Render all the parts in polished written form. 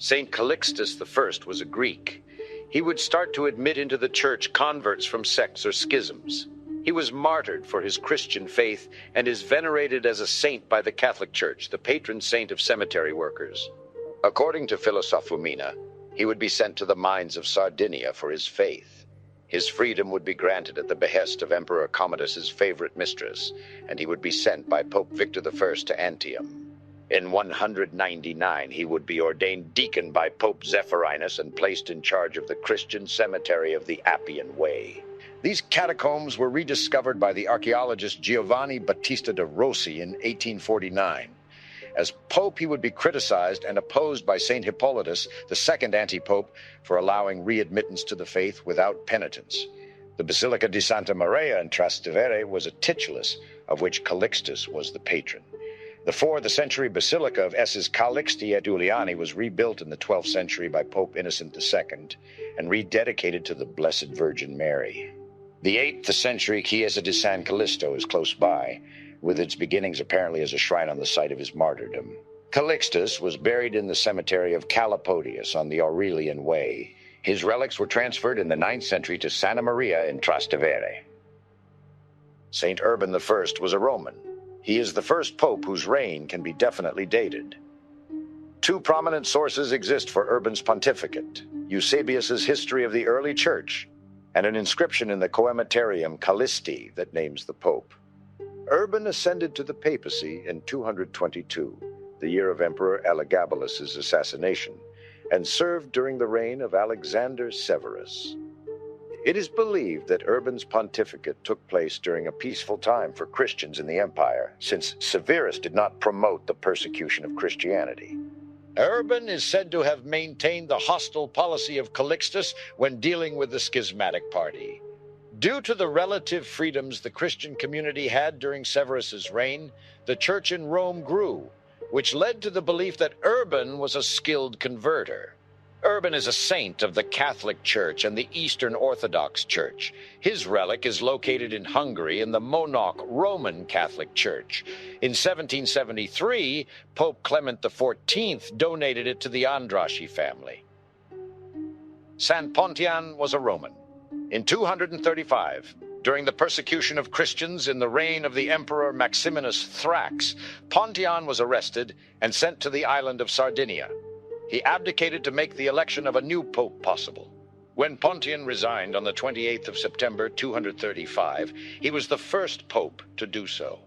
Saint Calixtus I was a Greek. He would start to admit into the church converts from sects or schisms. He was martyred for his Christian faith and is venerated as a saint by the Catholic Church, the patron saint of cemetery workers. According to Philosophumena, he would be sent to the mines of Sardinia for his faith. His freedom would be granted at the behest of Emperor Commodus's favorite mistress, and he would be sent by Pope Victor I to Antium. In 199, he would be ordained deacon by Pope Zephyrinus and placed in charge of the Christian cemetery of the Appian Way. These catacombs were rediscovered by the archaeologist Giovanni Battista de Rossi in 1849. As pope, he would be criticized and opposed by St. Hippolytus, the second anti-pope, for allowing readmittance to the faith without penitence. The Basilica di Santa Maria in Trastevere was a titulus, of which Calixtus was the patron. The 4th century Basilica of Esses Calixti et Uliani was rebuilt in the 12th century by Pope Innocent II and rededicated to the Blessed Virgin Mary. The 8th century Chiesa di San Callisto is close by, with its beginnings apparently as a shrine on the site of his martyrdom. Calixtus was buried in the cemetery of Calapodius on the Aurelian Way. His relics were transferred in the 9th century to Santa Maria in Trastevere. Saint Urban I was a Roman. He is the first pope whose reign can be definitely dated. 2 prominent sources exist for Urban's pontificate: Eusebius's History of the Early Church, and an inscription in the Coemeterium Callisti that names the pope. Urban ascended to the papacy in 222, the year of Emperor Elagabalus's assassination, and served during the reign of Alexander Severus. It is believed that Urban's pontificate took place during a peaceful time for Christians in the empire, since Severus did not promote the persecution of Christianity. Urban is said to have maintained the hostile policy of Calixtus when dealing with the schismatic party. Due to the relative freedoms the Christian community had during Severus's reign, the church in Rome grew, which led to the belief that Urban was a skilled converter. Urban is a saint of the Catholic Church and the Eastern Orthodox Church. His relic is located in Hungary in the Monarch Roman Catholic Church. In 1773, Pope Clement XIV donated it to the Andrasci family. San Pontian was a Roman. In 235, during the persecution of Christians in the reign of the Emperor Maximinus Thrax, Pontian was arrested and sent to the island of Sardinia. He abdicated to make the election of a new pope possible. When Pontian resigned on the 28th of September 235, he was the first pope to do so.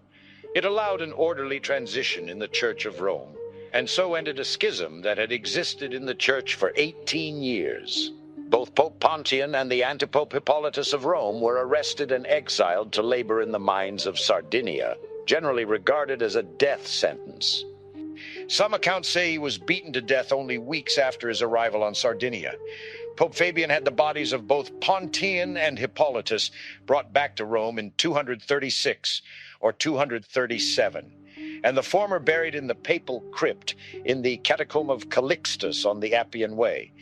It allowed an orderly transition in the Church of Rome, and so ended a schism that had existed in the Church for 18 years. Both Pope Pontian and the antipope Hippolytus of Rome were arrested and exiled to labor in the mines of Sardinia, generally regarded as a death sentence. Some accounts say he was beaten to death only weeks after his arrival on Sardinia. Pope Fabian had the bodies of both Pontian and Hippolytus brought back to Rome in 236 or 237, and the former buried in the papal crypt in the Catacomb of Calixtus on the Appian Way.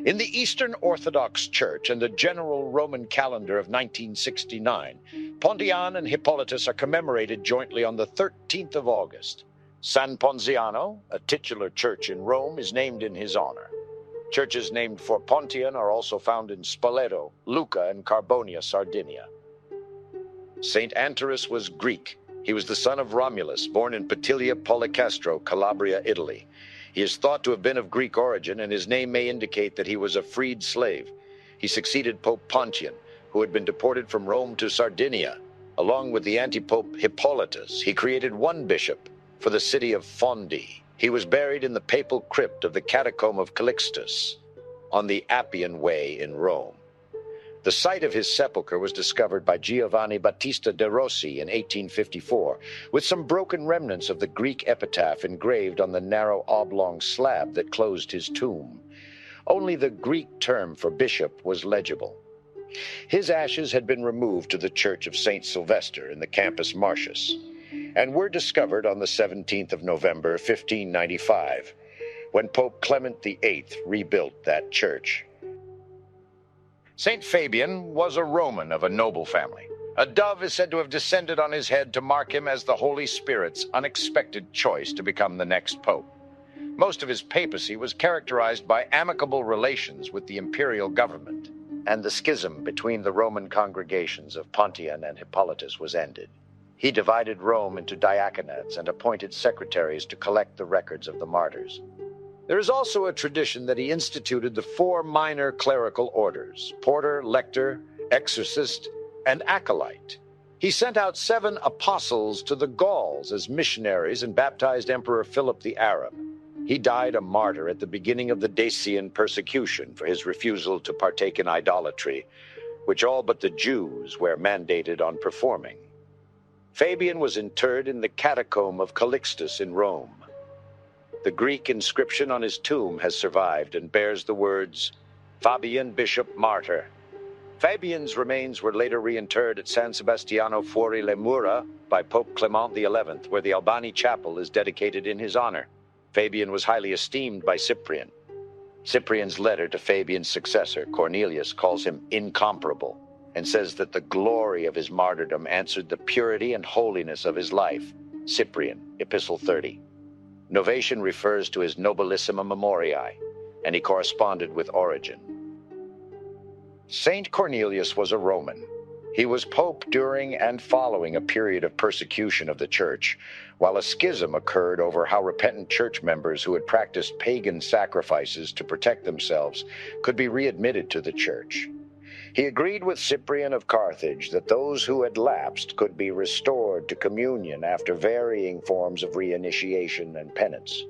In the Eastern Orthodox Church and the General Roman Calendar of 1969, Pontian and Hippolytus are commemorated jointly on the 13th of August. San Ponziano, a titular church in Rome, is named in his honor. Churches named for Pontian are also found in Spoleto, Lucca, and Carbonia, Sardinia. Saint Anterus was Greek. He was the son of Romulus, born in Petilia Policastro, Calabria, Italy. He is thought to have been of Greek origin, and his name may indicate that he was a freed slave. He succeeded Pope Pontian, who had been deported from Rome to Sardinia. Along with the anti-pope Hippolytus, he created one bishop for the city of Fondi. He was buried in the papal crypt of the Catacomb of Calixtus on the Appian Way in Rome. The site of his sepulchre was discovered by Giovanni Battista de Rossi in 1854, with some broken remnants of the Greek epitaph engraved on the narrow oblong slab that closed his tomb. Only the Greek term for bishop was legible. His ashes had been removed to the Church of St. Sylvester in the Campus Martius, and were discovered on the 17th of November, 1595, when Pope Clement VIII rebuilt that church. Saint Fabian was a Roman of a noble family. A dove is said to have descended on his head to mark him as the Holy Spirit's unexpected choice to become the next pope. Most of his papacy was characterized by amicable relations with the imperial government, and the schism between the Roman congregations of Pontian and Hippolytus was ended. He divided Rome into diaconats and appointed secretaries to collect the records of the martyrs. There is also a tradition that he instituted the 4 minor clerical orders: porter, lector, exorcist, and acolyte. He sent out 7 apostles to the Gauls as missionaries and baptized Emperor Philip the Arab. He died a martyr at the beginning of the Dacian persecution for his refusal to partake in idolatry, which all but the Jews were mandated on performing. Fabian was interred in the catacomb of Calixtus in Rome. The Greek inscription on his tomb has survived and bears the words, "Fabian, Bishop, Martyr." Fabian's remains were later reinterred at San Sebastiano fuori le Mura by Pope Clement XI, where the Albani Chapel is dedicated in his honor. Fabian was highly esteemed by Cyprian. Cyprian's letter to Fabian's successor, Cornelius, calls him incomparable and says that the glory of his martyrdom answered the purity and holiness of his life. Cyprian, Epistle 30. Novatian refers to his Nobilissima Memoriae, and he corresponded with Origen. Saint Cornelius was a Roman. He was pope during and following a period of persecution of the church, while a schism occurred over how repentant church members who had practiced pagan sacrifices to protect themselves could be readmitted to the church. He agreed with Cyprian of Carthage that those who had lapsed could be restored to communion after varying forms of reinitiation and penance.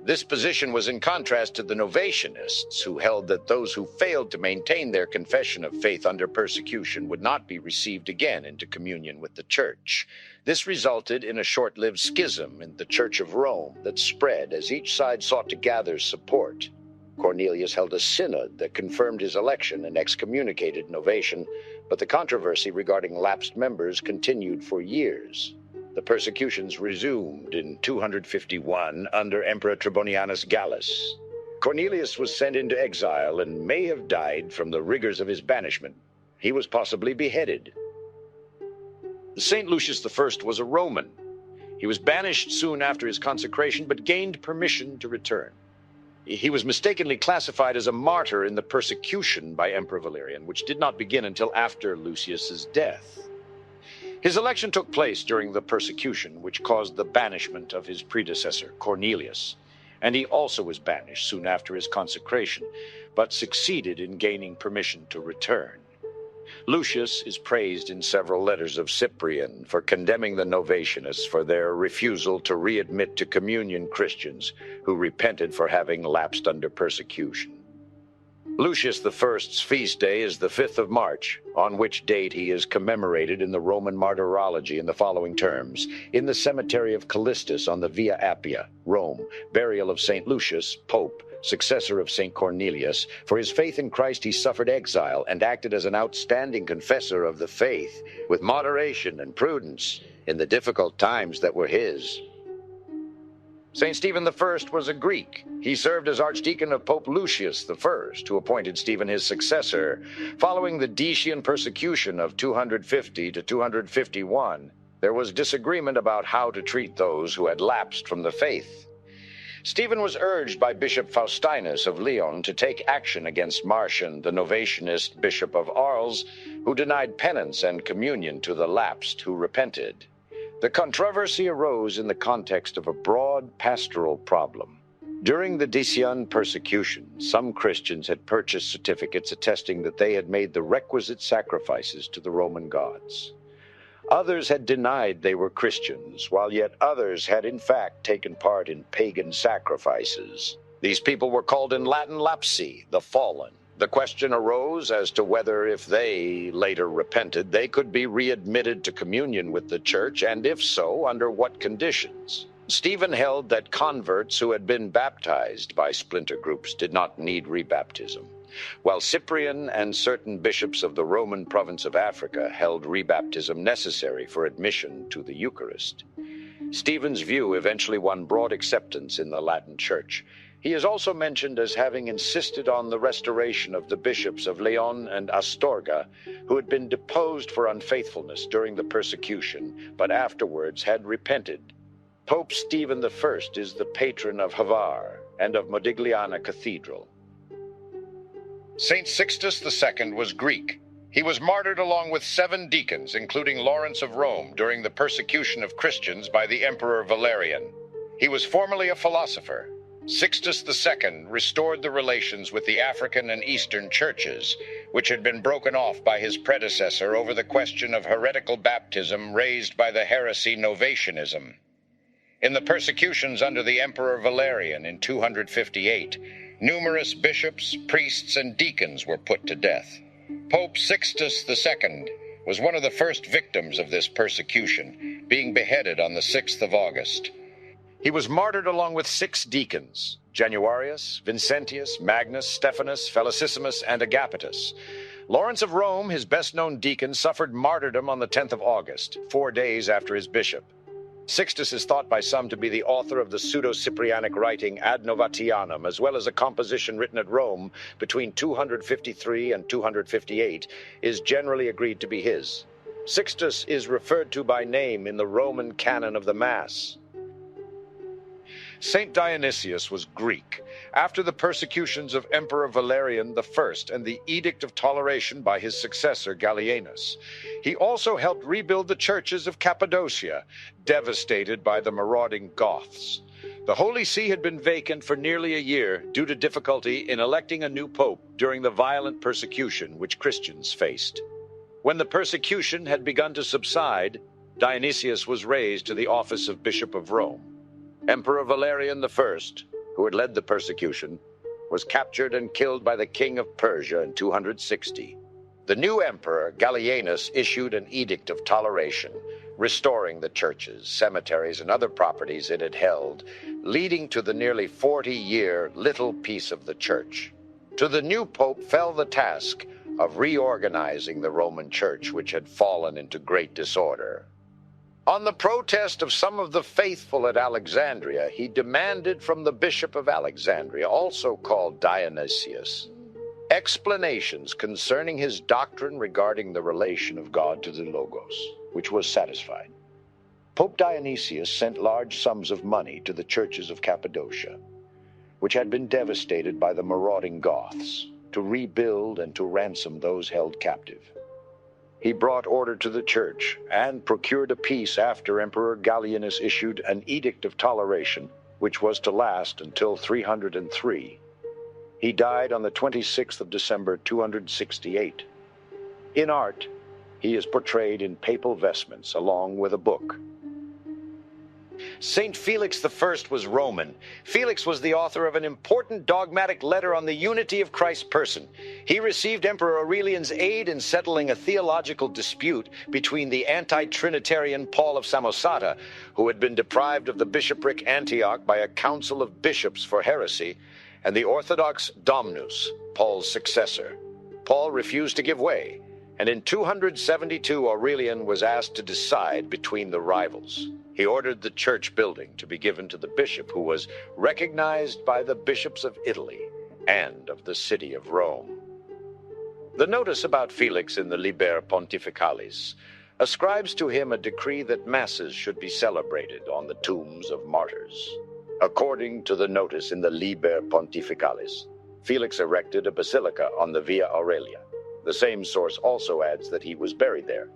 This position was in contrast to the Novatianists, who held that those who failed to maintain their confession of faith under persecution would not be received again into communion with the church. This resulted in a short-lived schism in the Church of Rome that spread as each side sought to gather support. Cornelius held a synod that confirmed his election and excommunicated Novatian, but the controversy regarding lapsed members continued for years. The persecutions resumed in 251 under Emperor Trebonianus Gallus. Cornelius was sent into exile and may have died from the rigors of his banishment. He was possibly beheaded. Saint Lucius I was a Roman. He was banished soon after his consecration, but gained permission to return. He was mistakenly classified as a martyr in the persecution by Emperor Valerian, which did not begin until after Lucius's death. His election took place during the persecution, which caused the banishment of his predecessor, Cornelius, and he also was banished soon after his consecration, but succeeded in gaining permission to return. Lucius is praised in several letters of Cyprian for condemning the Novatianists for their refusal to readmit to communion Christians who repented for having lapsed under persecution. Lucius I's feast day is the 5th of March, on which date he is commemorated in the Roman martyrology in the following terms: in the cemetery of Calixtus on the Via Appia, Rome, burial of St. Lucius, Pope, successor of St. Cornelius. For his faith in Christ he suffered exile and acted as an outstanding confessor of the faith, with moderation and prudence in the difficult times that were his. St. Stephen I was a Greek. He served as archdeacon of Pope Lucius I, who appointed Stephen his successor. Following the Decian persecution of 250 to 251, there was disagreement about how to treat those who had lapsed from the faith. Stephen was urged by Bishop Faustinus of Lyon to take action against Marcian, the Novatianist Bishop of Arles, who denied penance and communion to the lapsed who repented. The controversy arose in the context of a broad pastoral problem. During the Decian persecution, some Christians had purchased certificates attesting that they had made the requisite sacrifices to the Roman gods. Others had denied they were Christians, while yet others had in fact taken part in pagan sacrifices. These people were called in Latin lapsi, the fallen. The question arose as to whether, if they later repented, they could be readmitted to communion with the church, and if so, under what conditions. Stephen held that converts who had been baptized by splinter groups did not need rebaptism, while Cyprian and certain bishops of the Roman province of Africa held rebaptism necessary for admission to the Eucharist. Stephen's view eventually won broad acceptance in the Latin Church. He is also mentioned as having insisted on the restoration of the bishops of Leon and Astorga, who had been deposed for unfaithfulness during the persecution, but afterwards had repented. Pope Stephen I is the patron of Hvar and of Modigliana Cathedral. Saint Sixtus II was Greek. He was martyred along with 7 deacons, including Lawrence of Rome, during the persecution of Christians by the Emperor Valerian. He was formerly a philosopher. Sixtus II restored the relations with the African and Eastern churches, which had been broken off by his predecessor over the question of heretical baptism raised by the heresy Novatianism. In the persecutions under the Emperor Valerian in 258, numerous bishops, priests, and deacons were put to death. Pope Sixtus II was one of the first victims of this persecution, being beheaded on the 6th of August. He was martyred along with 6 deacons, Januarius, Vincentius, Magnus, Stephanus, Felicissimus, and Agapetus. Lawrence of Rome, his best-known deacon, suffered martyrdom on the 10th of August, 4 days after his bishop. Sixtus is thought by some to be the author of the pseudo-Cyprianic writing Ad Novatianum, as well as a composition written at Rome between 253 and 258, is generally agreed to be his. Sixtus is referred to by name in the Roman canon of the Mass. Saint Dionysius was Greek. After the persecutions of Emperor Valerian I and the Edict of Toleration by his successor Gallienus, he also helped rebuild the churches of Cappadocia, devastated by the marauding Goths. The Holy See had been vacant for nearly a year due to difficulty in electing a new pope during the violent persecution which Christians faced. When the persecution had begun to subside, Dionysius was raised to the office of Bishop of Rome. Emperor Valerian I, who had led the persecution, was captured and killed by the king of Persia in 260. The new emperor, Gallienus, issued an edict of toleration, restoring the churches, cemeteries, and other properties it had held, leading to the nearly 40-year little peace of the church. To the new pope fell the task of reorganizing the Roman Church, which had fallen into great disorder. On the protest of some of the faithful at Alexandria, he demanded from the Bishop of Alexandria, also called Dionysius, explanations concerning his doctrine regarding the relation of God to the Logos, which was satisfied. Pope Dionysius sent large sums of money to the churches of Cappadocia, which had been devastated by the marauding Goths, to rebuild and to ransom those held captive. He brought order to the church and procured a peace after Emperor Gallienus issued an edict of toleration, which was to last until 303. He died on the 26th of December, 268. In art, he is portrayed in papal vestments along with a book. Saint Felix I was Roman. Felix was the author of an important dogmatic letter on the unity of Christ's person. He received Emperor Aurelian's aid in settling a theological dispute between the anti-Trinitarian Paul of Samosata, who had been deprived of the bishopric Antioch by a council of bishops for heresy, and the Orthodox Domnus, Paul's successor. Paul refused to give way, and in 272 Aurelian was asked to decide between the rivals. He ordered the church building to be given to the bishop, who was recognized by the bishops of Italy and of the city of Rome. The notice about Felix in the Liber Pontificalis ascribes to him a decree that masses should be celebrated on the tombs of martyrs. According to the notice in the Liber Pontificalis, Felix erected a basilica on the Via Aurelia. The same source also adds that he was buried there.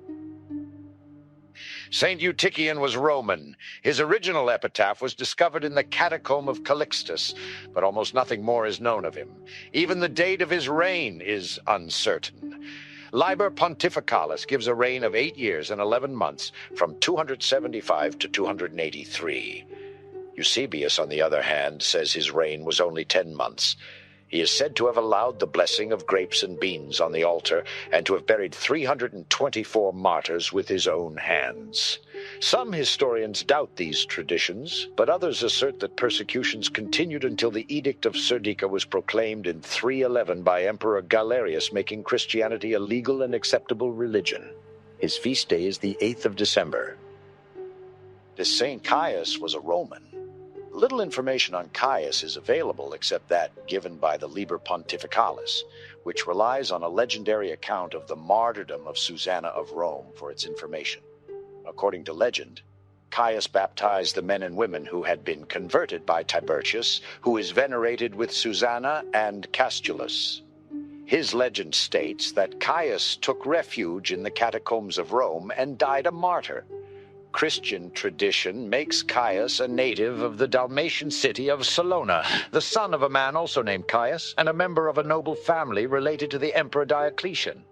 Saint Utician was Roman. His original epitaph was discovered in the catacomb of Calixtus, but almost nothing more is known of him. Even the date of his reign is uncertain. Liber Pontificalis gives a reign of 8 years and 11 months, from 275 to 283. Eusebius, on the other hand, says his reign was only 10 months. He is said to have allowed the blessing of grapes and beans on the altar, and to have buried 324 martyrs with his own hands. Some historians doubt these traditions, but others assert that persecutions continued until the Edict of Serdica was proclaimed in 311 by Emperor Galerius, making Christianity a legal and acceptable religion. His feast day is the 8th of December. This Saint Caius was a Roman. Little information on Caius is available except that given by the Liber Pontificalis, which relies on a legendary account of the martyrdom of Susanna of Rome for its information. According to legend, Caius baptized the men and women who had been converted by Tiburtius, who is venerated with Susanna and Castulus. His legend states that Caius took refuge in the catacombs of Rome and died a martyr. Christian tradition makes Caius a native of the Dalmatian city of Salona, the son of a man also named Caius, and a member of a noble family related to the Emperor Diocletian.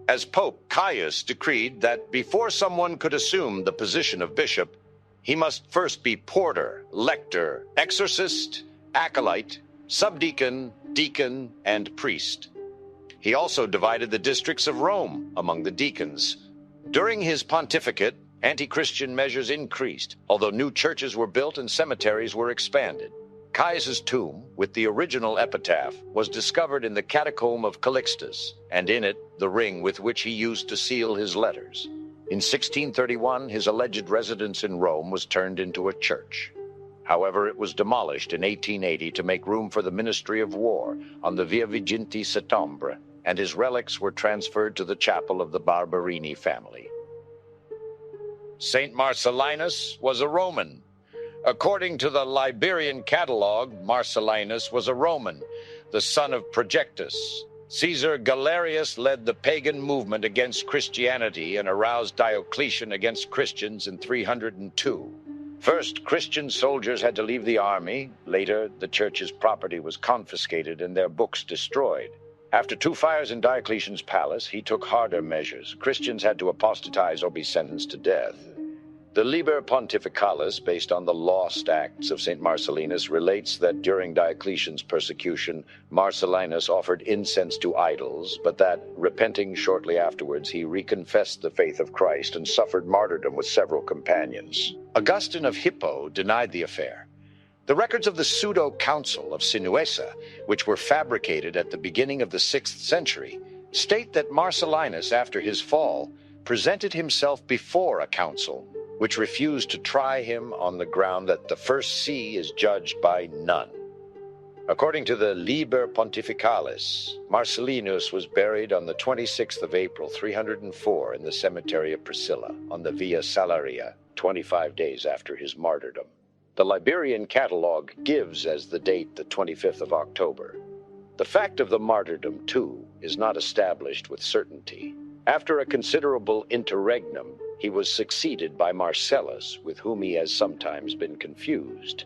As Pope, Caius decreed that before someone could assume the position of bishop, he must first be porter, lector, exorcist, acolyte, subdeacon, deacon, and priest. He also divided the districts of Rome among the deacons. During his pontificate, anti-Christian measures increased, although new churches were built and cemeteries were expanded. Caius's tomb, with the original epitaph, was discovered in the catacomb of Calixtus, and in it the ring with which he used to seal his letters. In 1631, his alleged residence in Rome was turned into a church. However, it was demolished in 1880 to make room for the Ministry of War on the Via Viginti Settembre, and his relics were transferred to the chapel of the Barberini family. Saint Marcellinus was a Roman. According to the Liberian catalogue, Marcellinus was a Roman, the son of Projectus. Caesar Galerius led the pagan movement against Christianity and aroused Diocletian against Christians in 302. First, Christian soldiers had to leave the army. Later, the church's property was confiscated and their books destroyed. After 2 fires in Diocletian's palace, he took harder measures. Christians had to apostatize or be sentenced to death. The Liber Pontificalis, based on the Lost Acts of St. Marcellinus, relates that during Diocletian's persecution, Marcellinus offered incense to idols, but that, repenting shortly afterwards, he reconfessed the faith of Christ and suffered martyrdom with several companions. Augustine of Hippo denied the affair. The records of the pseudo-council of Sinuessa, which were fabricated at the beginning of the 6th century, state that Marcellinus, after his fall, presented himself before a council, which refused to try him on the ground that the first see is judged by none. According to the Liber Pontificalis, Marcellinus was buried on the 26th of April, 304, in the cemetery of Priscilla, on the Via Salaria, 25 days after his martyrdom. The Liberian catalogue gives as the date the 25th of October. The fact of the martyrdom, too, is not established with certainty. After a considerable interregnum, he was succeeded by Marcellus, with whom he has sometimes been confused.